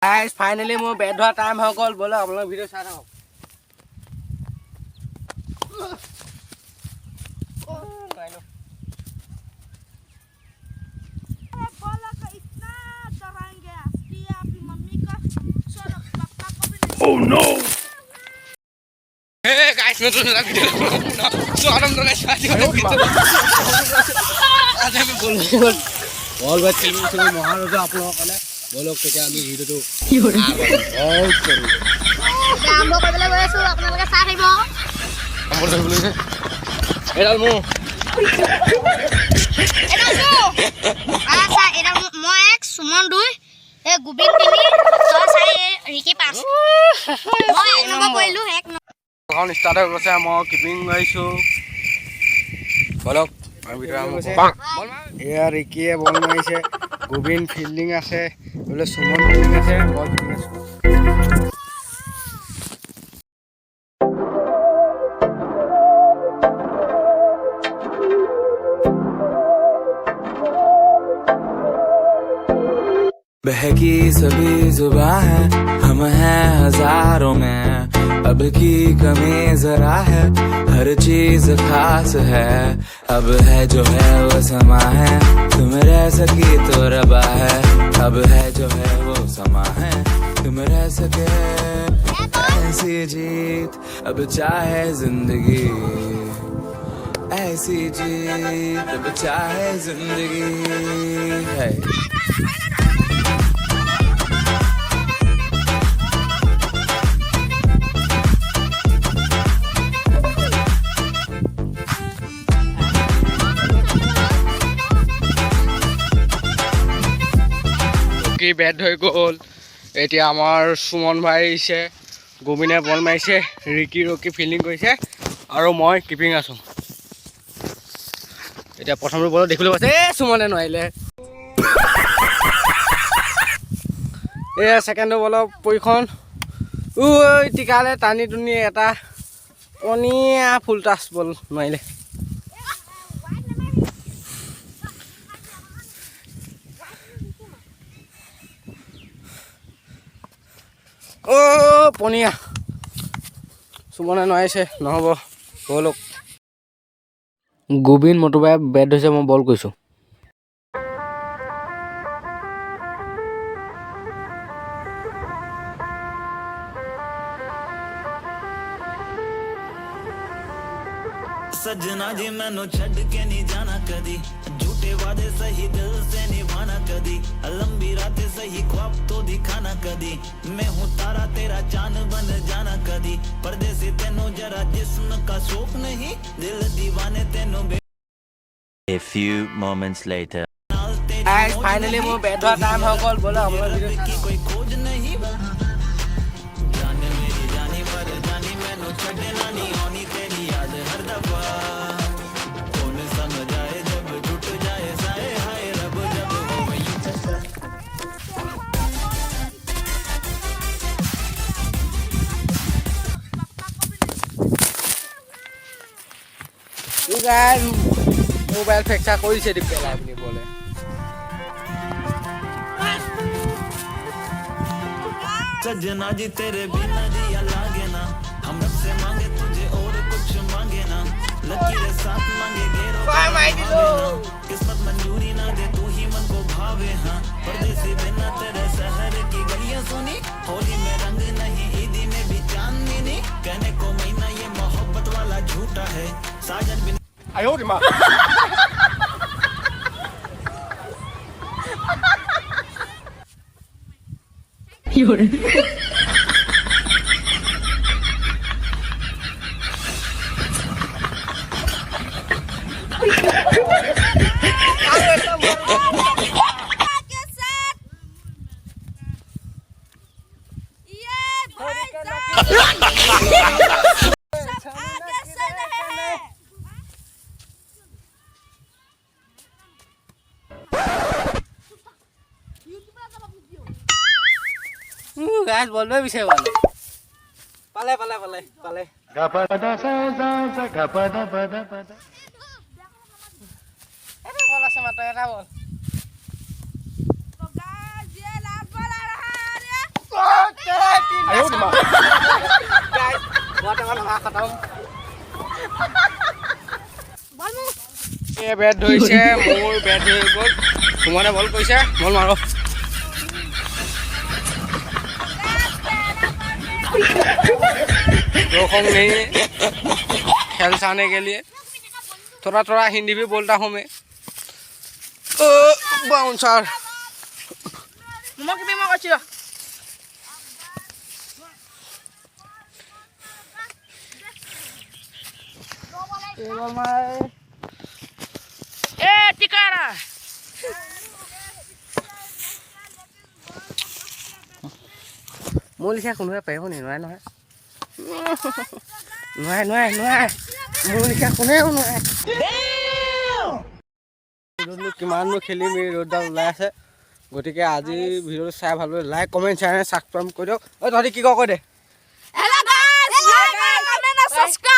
Guys finally मोर बेट धरा time हो गल बोलो आप लोग वीडियो चाह रहा Oh no! Hey guys, मैं तो लगा वीडियो तो आराम से गाइस आज मैं बोल बॉल बैट खेलने से महान हो आप लोगों का बोलो के क्या আমি ভিডিওটো কি হল বহুত করি আম্ব কইবলে গৈছো আপোনালোকে চাহ খাইব আম্ব ধৰিবলে এডাল মু আছা এডাল মই এক সুমন দুই এ গুবিন তিনি ছয় চাৰি ৰিকি পাঁচ মই এক নম্বৰ কইলো এক এখন ষ্টাৰ্ট হৈ গৈছে মই কিপিং গৈছো বলক এয়া ৰিকিয়ে বল মাৰিছে গোবিন ফিল্ডিং আছে বোলে সুমন ফিল্ডিং আছে বল ফিল্ডিং আছে बहकी सभी जुबां है हम हैं हजारों में अब की कमी जरा है हर चीज खास है अब है जो है वो समा है तुम रह सकी तो रबा है अब है जो है वो समा है तुम रह सके ऐसी जीत अब चाहे जिंदगी ऐसी जीत अब चाहे जिंदगी है বেট হৈ গ'ল এতিয়া আমাৰ সুমন ভাই আহিছে গোবিনে বল মাৰিছে ৰিকি ৰকি ফিল্ডিং কৰিছে আৰু মই কিপিং আছো এতিয়া প্ৰথমটো বল দেখিলো আছে এ সুমনে নোৱাৰিলে এ সেকেন্ড বল পইখন ঐ টিকালে টানি টুনি এটা পনিয়া ফুল টাচ বল নোৱাৰিলে ও পনিয়া সুমনে নোৱাৰিছে নহ'ব বলক গোবিন মটুবাই বেট ধৰিছে মই বল কৰিছোঁ सजना जी मैनू छड़ के नहीं जाना कदी झूठे वादे सही दिल से निभाना कदी लंबी रातें सही ख्वाब तो दिखाना कदी मैं हूँ तारा तेरा चांद बन जाना कदी परदेसी तेनू जरा जिस्म का शौक नहीं दिल दीवाने तेनू A few moments later guys finally more bat धरा टाइम हो गल बोलो हम लोग वीडियो की कोई खोज नहीं जाने मेरी जानी पर जानी मैनू छड़ना नहीं होनी तेरी याद हर दफा कौन समझाए जब टूट जाए साए हाय रब जब हो You guys মোবাইল ফ্ৰেকচাৰ কৰিছে দি পেলাই বুলি বলে सजना जी तेरे बिना जिया लागे ना हम रब से मांगे तुझे और कुछ मांगे ना लकीरें साथ मांगे घेरो किस्मत मंजूरी ना दे तू ही मन को भावे हाँ परदेसी बिना तेरे शहर की गलियां सुनी होली में रंग नहीं ईदी में भी चांदनी नहीं कहने को महीना ये मोहब्बत वाला झूठा है साजन बिन आयो रे मां गाइस बोलबे विषय वाला पाले पाले पाले पाले गपदा सा सा सा गपदा पदा पदा अरे बोला से मत era बोल तो गाइस ये लाभ वाला रहा है बहुत मार गाइस वाटर लगा खत्म ये बैट ধৰিছে মোৰ बैट হৈ গ'ল সুমনে বল কৰিছে বল মাৰো रोकूंगा नहीं खेल साने के लिए थोड़ा थोड़ा हिंदी भी बोलता हूँ मैं बाउंसर মোৰ লিখা কোনোৱে পাৰিব নোৱাৰে নহয় নোৱাৰে মোৰ লিখা কোনেও নোৱাৰে ৰ'দনো কিমাননো খেলিম এই ৰ'দডাল ওলাই আছে গতিকে আজি ভিডিঅ'টো চাই ভাল লাগে লাইক কমেণ্ট শ্বেয়াৰ ছাবস্ক্ৰাইব কৰি দিয়ক তহঁতি কি কৈ দে Hello guys, like, comment, and subscribe.